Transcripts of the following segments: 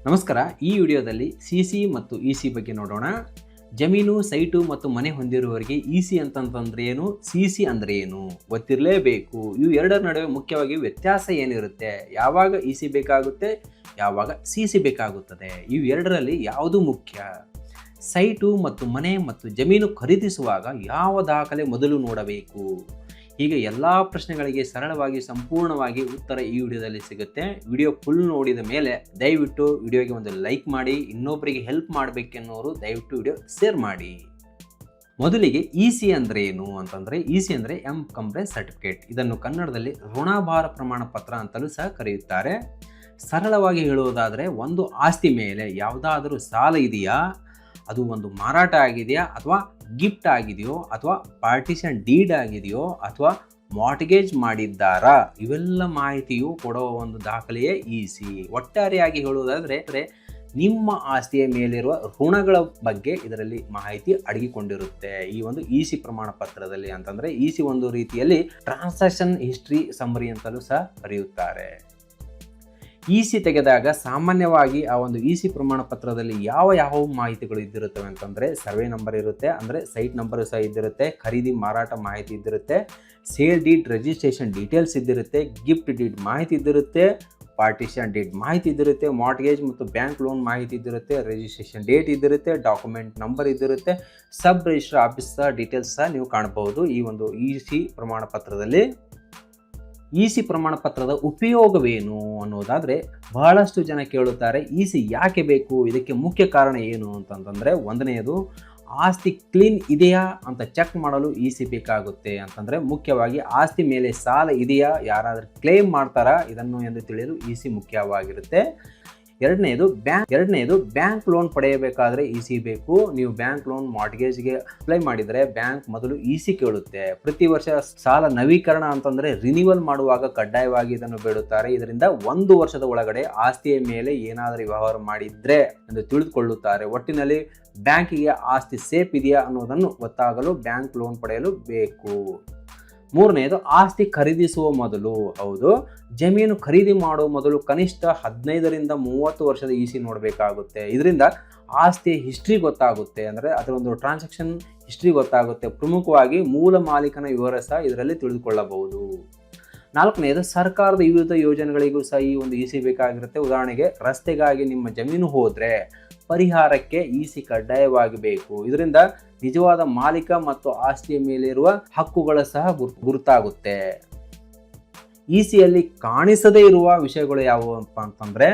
ನಮಸ್ಕಾರ. ಈ ವಿಡಿಯೋದಲ್ಲಿ ಸಿಸಿ ಮತ್ತು ಇಸಿ ಬಗ್ಗೆ ನೋಡೋಣ. ಜಮೀನು, ಸೈಟು ಮತ್ತು ಮನೆ ಹೊಂದಿರುವವರಿಗೆ ಇಸಿ ಅಂತಂತಂದ್ರೆ ಏನು, ಸಿಸಿ ಅಂದ್ರೆ ಏನು ಗೊತ್ತಿರಲೇಬೇಕು. ಇವು ಎರಡರ ನಡುವೆ ಮುಖ್ಯವಾಗಿ ವ್ಯತ್ಯಾಸ ಏನಿರುತ್ತೆ, ಯಾವಾಗ ಇಸಿ ಬೇಕಾಗುತ್ತೆ, ಯಾವಾಗ ಸಿಸಿ ಬೇಕಾಗುತ್ತದೆ, ಇವು ಎರಡರಲ್ಲಿ ಯಾವುದು ಮುಖ್ಯ, ಸೈಟು ಮತ್ತು ಮನೆ ಮತ್ತು ಜಮೀನು ಖರೀದಿಸುವಾಗ ಯಾವ ದಾಖಲೆ ಮೊದಲು ನೋಡಬೇಕು, ಹೀಗೆ ಎಲ್ಲ ಪ್ರಶ್ನೆಗಳಿಗೆ ಸರಳವಾಗಿ ಸಂಪೂರ್ಣವಾಗಿ ಉತ್ತರ ಈ ವಿಡಿಯೋದಲ್ಲಿ ಸಿಗುತ್ತೆ. ವಿಡಿಯೋ ಫುಲ್ ನೋಡಿದ ಮೇಲೆ ದಯವಿಟ್ಟು ವಿಡಿಯೋಗೆ ಒಂದು ಲೈಕ್ ಮಾಡಿ, ಇನ್ನೊಬ್ಬರಿಗೆ ಹೆಲ್ಪ್ ಮಾಡಬೇಕೆನ್ನೋರು ದಯವಿಟ್ಟು ವಿಡಿಯೋ ಶೇರ್ ಮಾಡಿ. ಮೊದಲಿಗೆ ಇಸಿ ಅಂದರೆ ಏನು ಅಂತಂದರೆ, ಇಸಿ ಅಂದರೆ ಎಂ ಕಂಪ್ರೆನ್ಸ್ ಸರ್ಟಿಫಿಕೇಟ್. ಇದನ್ನು ಕನ್ನಡದಲ್ಲಿ ಋಣಭಾರ ಪ್ರಮಾಣ ಪತ್ರ ಅಂತಲೂ ಸಹ ಕರೆಯುತ್ತಾರೆ. ಸರಳವಾಗಿ ಹೇಳುವುದಾದರೆ, ಒಂದು ಆಸ್ತಿ ಮೇಲೆ ಯಾವುದಾದರೂ ಸಾಲ ಇದೆಯಾ, ಅದು ಒಂದು ಮಾರಾಟ ಆಗಿದೆಯಾ ಅಥವಾ ಗಿಫ್ಟ್ ಆಗಿದೆಯೋ ಅಥವಾ ಪಾರ್ಟಿಷನ್ ಡೀಡ್ ಆಗಿದೆಯೋ ಅಥವಾ ಮಾರ್ಟ್ಗೇಜ್ ಮಾಡಿದ್ದಾರಾ, ಇವೆಲ್ಲ ಮಾಹಿತಿಯು ಕೊಡುವ ಒಂದು ದಾಖಲೆಯೇ ಇಸಿ. ಒಟ್ಟಾರೆಯಾಗಿ ಹೇಳುವುದಾದರೆ ನಿಮ್ಮ ಆಸ್ತಿಯ ಮೇಲಿರುವ ಋಣಗಳ ಬಗ್ಗೆ ಇದರಲ್ಲಿ ಮಾಹಿತಿ ಅಡಗಿಕೊಂಡಿರುತ್ತೆ ಈ ಒಂದು ಇಸಿ ಪ್ರಮಾಣ ಪತ್ರದಲ್ಲಿ. ಅಂತಂದರೆ ಇಸಿ ಒಂದು ರೀತಿಯಲ್ಲಿ ಟ್ರಾನ್ಸಾಕ್ಷನ್ ಹಿಸ್ಟ್ರಿ ಸಮ್ಮರಿ ಅಂತಲೂ ಸಹ ಕರೆಯುತ್ತಾರೆ. ಇಸಿ ತೆಗೆದಾಗ ಸಾಮಾನ್ಯವಾಗಿ ಆ ಒಂದು ಇಸಿ ಪ್ರಮಾಣ ಪತ್ರದಲ್ಲಿ ಯಾವ ಮಾಹಿತಿಗಳು ಇದ್ದಿರುತ್ತವೆ ಅಂತಂದರೆ, ಸರ್ವೆ ನಂಬರ್ ಇರುತ್ತೆ, ಅಂದರೆ ಸೈಟ್ ನಂಬರ್ ಸಹ ಇದ್ದಿರುತ್ತೆ, ಖರೀದಿ ಮಾರಾಟ ಮಾಹಿತಿ ಇದ್ದಿರುತ್ತೆ, ಸೇಲ್ ಡೀಡ್ ರಿಜಿಸ್ಟ್ರೇಷನ್ ಡೀಟೇಲ್ಸ್ ಇದ್ದಿರುತ್ತೆ, ಗಿಫ್ಟ್ ಡೀಡ್ ಮಾಹಿತಿ ಇದ್ದಿರುತ್ತೆ, ಪಾರ್ಟಿಷನ್ ಡೀಡ್ ಮಾಹಿತಿ ಇದ್ದಿರುತ್ತೆ, ಮಾರ್ಟ್ಗೇಜ್ ಮತ್ತು ಬ್ಯಾಂಕ್ ಲೋನ್ ಮಾಹಿತಿ ಇದ್ದಿರುತ್ತೆ, ರಿಜಿಸ್ಟ್ರೇಷನ್ ಡೇಟ್ ಇದ್ದಿರುತ್ತೆ, ಡಾಕ್ಯುಮೆಂಟ್ ನಂಬರ್ ಇದ್ದಿರುತ್ತೆ, ಸಬ್ ರಿಜಿಸ್ಟರ್ ಆಫೀಸರ್ ಡೀಟೇಲ್ಸ್ ಸಹ ನೀವು ಕಾಣಬಹುದು ಈ ಒಂದು ಇಸಿ ಪ್ರಮಾಣ ಪತ್ರದಲ್ಲಿ. ಇಸಿ ಪ್ರಮಾಣ ಪತ್ರದ ಉಪಯೋಗವೇನು ಅನ್ನೋದಾದರೆ, ಬಹಳಷ್ಟು ಜನ ಕೇಳುತ್ತಾರೆ ಇಸಿ ಯಾಕೆ ಬೇಕು, ಇದಕ್ಕೆ ಮುಖ್ಯ ಕಾರಣ ಏನು ಅಂತಂತಂದರೆ, ಒಂದನೆಯದು ಆಸ್ತಿ ಕ್ಲೀನ್ ಇದೆಯಾ ಅಂತ ಚೆಕ್ ಮಾಡಲು ಇಸಿ ಬೇಕಾಗುತ್ತೆ. ಅಂತಂದರೆ ಮುಖ್ಯವಾಗಿ ಆಸ್ತಿ ಮೇಲೆ ಸಾಲ ಇದೆಯಾ, ಯಾರಾದರೂ ಕ್ಲೇಮ್ ಮಾಡ್ತಾರಾ ಇದನ್ನು ಎಂದು ತಿಳಿಯಲು ಇಸಿ ಮುಖ್ಯವಾಗಿರುತ್ತೆ. ಎರಡನೆಯದು ಬ್ಯಾಂಕ್ ಲೋನ್ ಪಡೆಯಬೇಕಾದ್ರೆ ಇಸಿ ಬೇಕು. ನೀವು ಬ್ಯಾಂಕ್ ಲೋನ್ ಮಾರ್ಟ್ಗೇಜ್ಗೆ ಅಪ್ಲೈ ಮಾಡಿದರೆ ಬ್ಯಾಂಕ್ ಮೊದಲು ಇಸಿ ಕೇಳುತ್ತೆ. ಪ್ರತಿ ವರ್ಷ ಸಾಲ ನವೀಕರಣ ಅಂತಂದರೆ ರಿನಿವಲ್ ಮಾಡುವಾಗ ಕಡ್ಡಾಯವಾಗಿ ಇದನ್ನು ಬೇಡುತ್ತಾರೆ. ಇದರಿಂದ 1 ವರ್ಷದ ಒಳಗಡೆ ಆಸ್ತಿಯ ಮೇಲೆ ಏನಾದರೂ ವ್ಯವಹಾರ ಮಾಡಿದ್ರೆ ಎಂದು ತಿಳಿದುಕೊಳ್ಳುತ್ತಾರೆ. ಒಟ್ಟಿನಲ್ಲಿ ಬ್ಯಾಂಕಿಗೆ ಆಸ್ತಿ ಸೇಫ್ ಇದೆಯಾ ಅನ್ನೋದನ್ನು ಗೊತ್ತಾಗಲು ಬ್ಯಾಂಕ್ ಲೋನ್ ಪಡೆಯಲು ಬೇಕು. ಮೂರನೆಯದು ಆಸ್ತಿ ಖರೀದಿಸುವ ಮೊದಲು, ಹೌದು, ಜಮೀನು ಖರೀದಿ ಮಾಡುವ ಮೊದಲು ಕನಿಷ್ಠ 15ರಿಂದ 30 ವರ್ಷದ ಇಸಿ ನೋಡಬೇಕಾಗುತ್ತೆ. ಇದರಿಂದ ಆಸ್ತಿಯ ಹಿಸ್ಟ್ರಿ ಗೊತ್ತಾಗುತ್ತೆ, ಅಂದರೆ ಅದರ ಒಂದು ಟ್ರಾನ್ಸಾಕ್ಷನ್ ಹಿಸ್ಟ್ರಿ ಗೊತ್ತಾಗುತ್ತೆ. ಪ್ರಮುಖವಾಗಿ ಮೂಲ ಮಾಲೀಕನ ವಿವರ ಸಹ ಇದರಲ್ಲಿ ತಿಳಿದುಕೊಳ್ಳಬಹುದು. ನಾಲ್ಕನೆಯದು ಸರ್ಕಾರದ ವಿವಿಧ ಯೋಜನೆಗಳಿಗೂ ಸಹ ಈ ಒಂದು ಇಸಿ ಬೇಕಾಗಿರುತ್ತೆ. ಉದಾಹರಣೆಗೆ, ರಸ್ತೆಗಾಗಿ ನಿಮ್ಮ ಜಮೀನು ಹೋದರೆ ಪರಿಹಾರಕ್ಕೆ ಇಸಿ ಕಡ್ಡಾಯವಾಗಿ ಬೇಕು. ಇದರಿಂದ ನಿಜವಾದ ಮಾಲೀಕ ಮತ್ತು ಆಸ್ತಿಯ ಮೇಲಿರುವ ಹಕ್ಕುಗಳ ಸಹ ಗುರುತಾಗುತ್ತೆ. ಇಸಿಯಲ್ಲಿ ಕಾಣಿಸದೇ ಇರುವ ವಿಷಯಗಳು ಯಾವುವಪ್ಪ ಅಂತಂದ್ರೆ,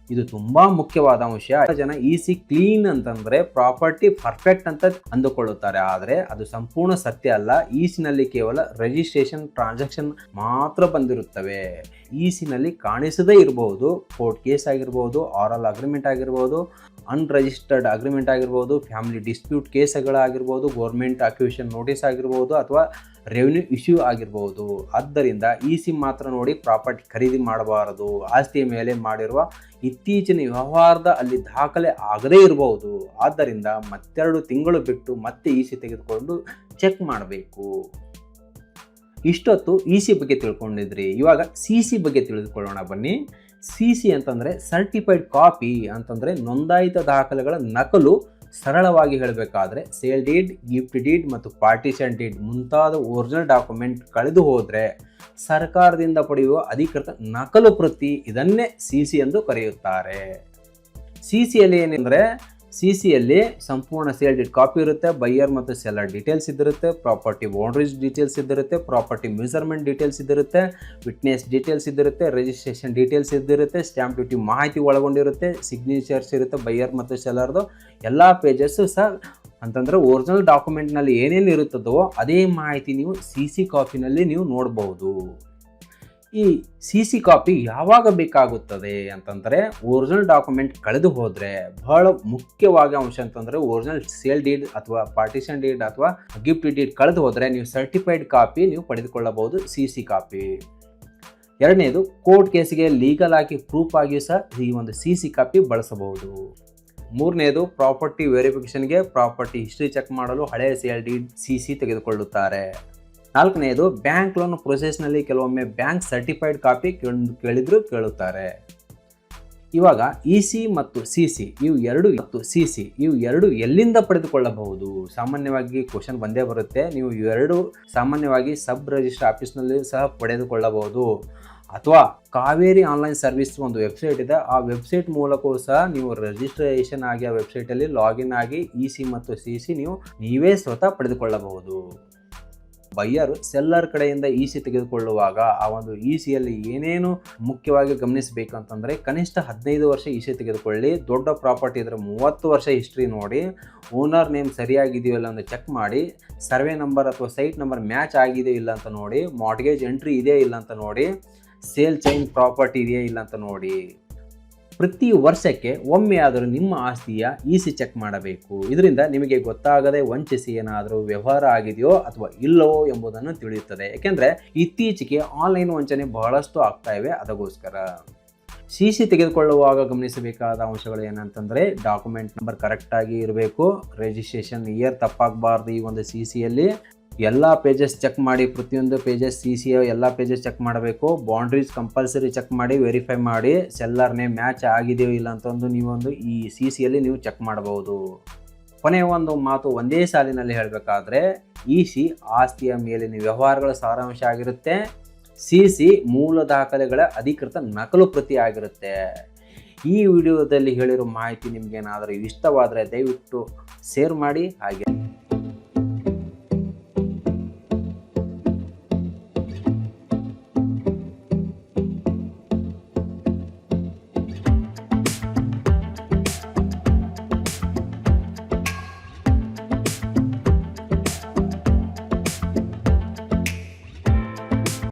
ಇದು ತುಂಬಾ ಮುಖ್ಯವಾದ ಅಂಶ. ಜನ ಇಸಿ ಕ್ಲೀನ್ ಅಂತಂದ್ರೆ ಪ್ರಾಪರ್ಟಿ ಪರ್ಫೆಕ್ಟ್ ಅಂತ ಅಂದುಕೊಳ್ಳುತ್ತಾರೆ, ಆದರೆ ಅದು ಸಂಪೂರ್ಣ ಸತ್ಯ ಅಲ್ಲ. ಇಸಿನಲ್ಲಿ ಕೇವಲ ರಿಜಿಸ್ಟ್ರೇಷನ್ ಟ್ರಾನ್ಸಾಕ್ಷನ್ ಮಾತ್ರ ಬಂದಿರುತ್ತವೆ. ಇಸಿನಲ್ಲಿ ಕಾಣಿಸದೇ ಇರಬಹುದು, ಕೋರ್ಟ್ ಕೇಸ್ ಆಗಿರ್ಬೋದು, ಆರಲ್ ಅಗ್ರಿಮೆಂಟ್ ಆಗಿರ್ಬೋದು, ಅನ್ರಿಜಿಸ್ಟರ್ಡ್ ಅಗ್ರಿಮೆಂಟ್ ಆಗಿರ್ಬೋದು, ಫ್ಯಾಮಿಲಿ ಡಿಸ್ಪ್ಯೂಟ್ ಕೇಸ್ಗಳಾಗಿರ್ಬೋದು, ಗೌರ್ಮೆಂಟ್ ಅಕ್ವಿಷನ್ ನೋಟಿಸ್ ಆಗಿರ್ಬೋದು ಅಥವಾ ರೆವಿನ್ಯೂ ಇಶ್ಯೂ ಆಗಿರ್ಬೋದು. ಆದ್ದರಿಂದ ಇಸಿ ಮಾತ್ರ ನೋಡಿ ಪ್ರಾಪರ್ಟಿ ಖರೀದಿ ಮಾಡಬಾರದು. ಆಸ್ತಿಯ ಮೇಲೆ ಮಾಡಿರುವ ಇತ್ತೀಚಿನ ವ್ಯವಹಾರದ ಅಲ್ಲಿ ದಾಖಲೆ ಆಗದೇ ಇರಬಹುದು. ಆದ್ದರಿಂದ ಮತ್ತೆರಡು ತಿಂಗಳು ಬಿಟ್ಟು ಮತ್ತೆ ಇಸಿ ತೆಗೆದುಕೊಂಡು ಚೆಕ್ ಮಾಡಬೇಕು. ಇಷ್ಟೊತ್ತು ಇಸಿ ಬಗ್ಗೆ ತಿಳ್ಕೊಂಡಿದ್ರಿ, ಇವಾಗ ಸಿಸಿ ಬಗ್ಗೆ ತಿಳಿದುಕೊಳ್ಳೋಣ ಬನ್ನಿ. ಸಿಸಿ ಅಂತಂದರೆ ಸರ್ಟಿಫೈಡ್ ಕಾಪಿ ಅಂತಂದರೆ ನೋಂದಾಯಿತ ದಾಖಲೆಗಳ ನಕಲು. ಸರಳವಾಗಿ ಹೇಳಬೇಕಾದ್ರೆ, ಸೇಲ್ ಡೀಡ್, ಗಿಫ್ಟ್ ಡೀಡ್ ಮತ್ತು ಪಾರ್ಟಿಷನ್ ಡೀಡ್ ಮುಂತಾದ ಒರಿಜಿನಲ್ ಡಾಕ್ಯುಮೆಂಟ್ ಕಳೆದು ಹೋದರೆ ಸರ್ಕಾರದಿಂದ ಪಡೆಯುವ ಅಧಿಕೃತ ನಕಲು ಪ್ರತಿ, ಇದನ್ನೇ ಸಿಸಿ ಎಂದು ಕರೆಯುತ್ತಾರೆ. ಸಿಸಿಯಲ್ಲಿ ಏನೆಂದರೆ, ಸಿಸಿಯಲ್ಲಿ ಸಂಪೂರ್ಣ ಸೇಲ್ ಡೀಡ್ ಕಾಪಿ ಇರುತ್ತೆ, ಬೈಯರ್ ಮತ್ತು ಸೆಲ್ಲರ್ ಡೀಟೇಲ್ಸ್ ಇದ್ದಿರುತ್ತೆ, ಪ್ರಾಪರ್ಟಿ ಬೌಂಡ್ರೀಸ್ ಡೀಟೇಲ್ಸ್ ಇದ್ದಿರುತ್ತೆ, ಪ್ರಾಪರ್ಟಿ ಮೆಜರ್ಮೆಂಟ್ ಡೀಟೇಲ್ಸ್ ಇದ್ದಿರುತ್ತೆ, ವಿಟ್ನೆಸ್ ಡೀಟೇಲ್ಸ್ ಇದ್ದಿರುತ್ತೆ, ರಿಜಿಸ್ಟ್ರೇಷನ್ ಡೀಟೇಲ್ಸ್ ಇದ್ದಿರುತ್ತೆ, ಸ್ಟ್ಯಾಂಪ್ ಡ್ಯೂಟಿ ಮಾಹಿತಿ ಒಳಗೊಂಡಿರುತ್ತೆ, ಸಿಗ್ನೇಚರ್ಸ್ ಇರುತ್ತೆ ಬೈಯರ್ ಮತ್ತು ಸೆಲ್ಲರ್ದು. ಎಲ್ಲ ಪೇಜಸ್ಸು ಸಹ ಅಂತಂದರೆ ಒರಿಜಿನಲ್ ಡಾಕ್ಯುಮೆಂಟ್ನಲ್ಲಿ ಏನೇನು ಇರುತ್ತದೋ ಅದೇ ಮಾಹಿತಿ ನೀವು ಸಿಸಿ ಕಾಪಿನಲ್ಲಿ ನೀವು ನೋಡಬಹುದು. ಈ ಸಿಸಿ ಕಾಪಿ ಯಾವಾಗ ಬೇಕಾಗುತ್ತದೆ ಅಂತಂದರೆ, ಒರಿಜಿನಲ್ ಡಾಕ್ಯುಮೆಂಟ್ ಕಳೆದು ಹೋದರೆ. ಬಹಳ ಮುಖ್ಯವಾದ ಅಂಶ ಅಂತಂದರೆ, ಒರಿಜಿನಲ್ ಸೇಲ್ ಡೀಡ್ ಅಥವಾ ಪಾರ್ಟಿಷನ್ ಡೀಡ್ ಅಥವಾ ಗಿಫ್ಟ್ ಡೀಡ್ ಕಳೆದು ಹೋದರೆ ನೀವು ಸರ್ಟಿಫೈಡ್ ಕಾಪಿ ನೀವು ಪಡೆದುಕೊಳ್ಳಬಹುದು, ಸಿಸಿ ಕಾಪಿ. ಎರಡನೇದು, ಕೋರ್ಟ್ ಕೇಸಿಗೆ ಲೀಗಲ್ ಆಗಿ ಪ್ರೂಫ್ ಆಗಿಯೂ ಸಹ ಈ ಒಂದು ಸಿಸಿ ಕಾಪಿ ಬಳಸಬಹುದು. ಮೂರನೇದು, ಪ್ರಾಪರ್ಟಿ ವೆರಿಫಿಕೇಷನ್ಗೆ ಪ್ರಾಪರ್ಟಿ ಹಿಸ್ಟ್ರಿ ಚೆಕ್ ಮಾಡಲು ಹಳೆಯ ಸೇಲ್ ಡೀಡ್ ಸಿಸಿ ತೆಗೆದುಕೊಳ್ಳುತ್ತಾರೆ. ನಾಲ್ಕನೆಯದು, ಬ್ಯಾಂಕ್ ಲೋನ್ ಪ್ರೊಸೆಸ್ನಲ್ಲಿ ಕೆಲವೊಮ್ಮೆ ಬ್ಯಾಂಕ್ ಸರ್ಟಿಫೈಡ್ ಕಾಪಿ ಕೇಳುತ್ತಾರೆ. ಇವಾಗ ಇಸಿ ಮತ್ತು ಸಿಸಿ ಇವು ಎರಡು ಎಲ್ಲಿಂದ ಪಡೆದುಕೊಳ್ಳಬಹುದು? ಸಾಮಾನ್ಯವಾಗಿ ಕ್ವಶನ್ ಬಂದೇ ಬರುತ್ತೆ. ನೀವು ಇವೆರಡು ಸಾಮಾನ್ಯವಾಗಿ ಸಬ್ ರಿಜಿಸ್ಟರ್ ಆಫೀಸ್ನಲ್ಲಿ ಸಹ ಪಡೆದುಕೊಳ್ಳಬಹುದು. ಅಥವಾ ಕಾವೇರಿ ಆನ್ಲೈನ್ ಸರ್ವಿಸ್ ಒಂದು ವೆಬ್ಸೈಟ್ ಇದೆ, ಆ ವೆಬ್ಸೈಟ್ ಮೂಲಕವೂ ಸಹ ನೀವು ರಿಜಿಸ್ಟ್ರೇಷನ್ ಆಗಿ ಆ ವೆಬ್ಸೈಟಲ್ಲಿ ಲಾಗಿನ್ ಆಗಿ ಇಸಿ ಮತ್ತು ಸಿಸಿ ನೀವೇ ಸ್ವತಃ ಪಡೆದುಕೊಳ್ಳಬಹುದು. ಬಯ್ಯರು ಸೆಲ್ಲರ್ ಕಡೆಯಿಂದ ಇಸಿ ತೆಗೆದುಕೊಳ್ಳುವಾಗ ಆ ಒಂದು ಇಸಿಯಲ್ಲಿ ಏನೇನು ಮುಖ್ಯವಾಗಿ ಗಮನಿಸಬೇಕು ಅಂತಂದರೆ, ಕನಿಷ್ಠ 15 ವರ್ಷ ಇಸಿ ತೆಗೆದುಕೊಳ್ಳಿ. ದೊಡ್ಡ ಪ್ರಾಪರ್ಟಿ ಇದ್ದರೆ 30 ವರ್ಷ ಹಿಸ್ಟ್ರಿ ನೋಡಿ, ಓನರ್ ನೇಮ್ ಸರಿಯಾಗಿದೆಯೋ ಇಲ್ಲ ಅಂತ ಚೆಕ್ ಮಾಡಿ, ಸರ್ವೆ ನಂಬರ್ ಅಥವಾ ಸೈಟ್ ನಂಬರ್ ಮ್ಯಾಚ್ ಆಗಿದೆಯೋ ಇಲ್ಲ ಅಂತ ನೋಡಿ, ಮಾರ್ಟ್ಗೇಜ್ ಎಂಟ್ರಿ ಇದೆಯಾ ಇಲ್ಲ ಅಂತ ನೋಡಿ, ಸೇಲ್ ಚೈನ್ ಪ್ರಾಪರ್ಟಿ ಇದೆಯಾ ಇಲ್ಲ ಅಂತ ನೋಡಿ. ಪ್ರತಿ ವರ್ಷಕ್ಕೆ ಒಮ್ಮೆ ಆದರೂ ನಿಮ್ಮ ಆಸ್ತಿಯ ಇಸಿ ಚೆಕ್ ಮಾಡಬೇಕು. ಇದರಿಂದ ನಿಮಗೆ ಗೊತ್ತಾಗದೆ ವಂಚಿಸಿ ಏನಾದರೂ ವ್ಯವಹಾರ ಆಗಿದೆಯೋ ಅಥವಾ ಇಲ್ಲವೋ ಎಂಬುದನ್ನು ತಿಳಿಯುತ್ತದೆ. ಯಾಕೆಂದರೆ ಇತ್ತೀಚೆಗೆ ಆನ್ಲೈನ್ ವಂಚನೆ ಬಹಳಷ್ಟು ಆಗ್ತಾ ಇವೆ. ಅದಕ್ಕೋಸ್ಕರ ಸಿಸಿ ತೆಗೆದುಕೊಳ್ಳುವಾಗ ಗಮನಿಸಬೇಕಾದ ಅಂಶಗಳು ಏನಂತಂದರೆ, ಡಾಕ್ಯುಮೆಂಟ್ ನಂಬರ್ ಕರೆಕ್ಟಾಗಿ ಇರಬೇಕು, ರಿಜಿಸ್ಟ್ರೇಷನ್ ಇಯರ್ ತಪ್ಪಾಗಬಾರ್ದು. ಈ ಒಂದು ಸಿಸಿಯಲ್ಲಿ ಎಲ್ಲ ಪೇಜಸ್ ಚೆಕ್ ಮಾಡಿ, ಪ್ರತಿಯೊಂದು ಪೇಜಸ್ ಸಿಸಿಯ ಎಲ್ಲ ಪೇಜಸ್ ಚೆಕ್ ಮಾಡಬೇಕು. ಬೌಂಡ್ರೀಸ್ ಕಂಪಲ್ಸರಿ ಚೆಕ್ ಮಾಡಿ, ವೆರಿಫೈ ಮಾಡಿ, ಸೆಲ್ಲರ್ ನೇಮ್ ಮ್ಯಾಚ್ ಆಗಿದೆಯೋ ಇಲ್ಲ ಅಂತಂದು ನೀವೊಂದು ಈ ಸಿಸಿಯಲ್ಲಿ ನೀವು ಚೆಕ್ ಮಾಡಬಹುದು. ಕೊನೆಯ ಒಂದು ಮಾತು ಒಂದೇ ಸಾಲಿನಲ್ಲಿ ಹೇಳಬೇಕಾದ್ರೆ, ಇಸಿ ಆಸ್ತಿಯ ಮೇಲಿನ ವ್ಯವಹಾರಗಳ ಸಾರಾಂಶ ಆಗಿರುತ್ತೆ, ಸಿಸಿ ಮೂಲ ದಾಖಲೆಗಳ ಅಧಿಕೃತ ನಕಲು ಪ್ರತಿ ಆಗಿರುತ್ತೆ. ಈ ವಿಡಿಯೋದಲ್ಲಿ ಹೇಳಿರೋ ಮಾಹಿತಿ ನಿಮಗೇನಾದರೂ ಇಷ್ಟವಾದರೆ ದಯವಿಟ್ಟು ಶೇರ್ ಮಾಡಿ. ಹಾಗೆ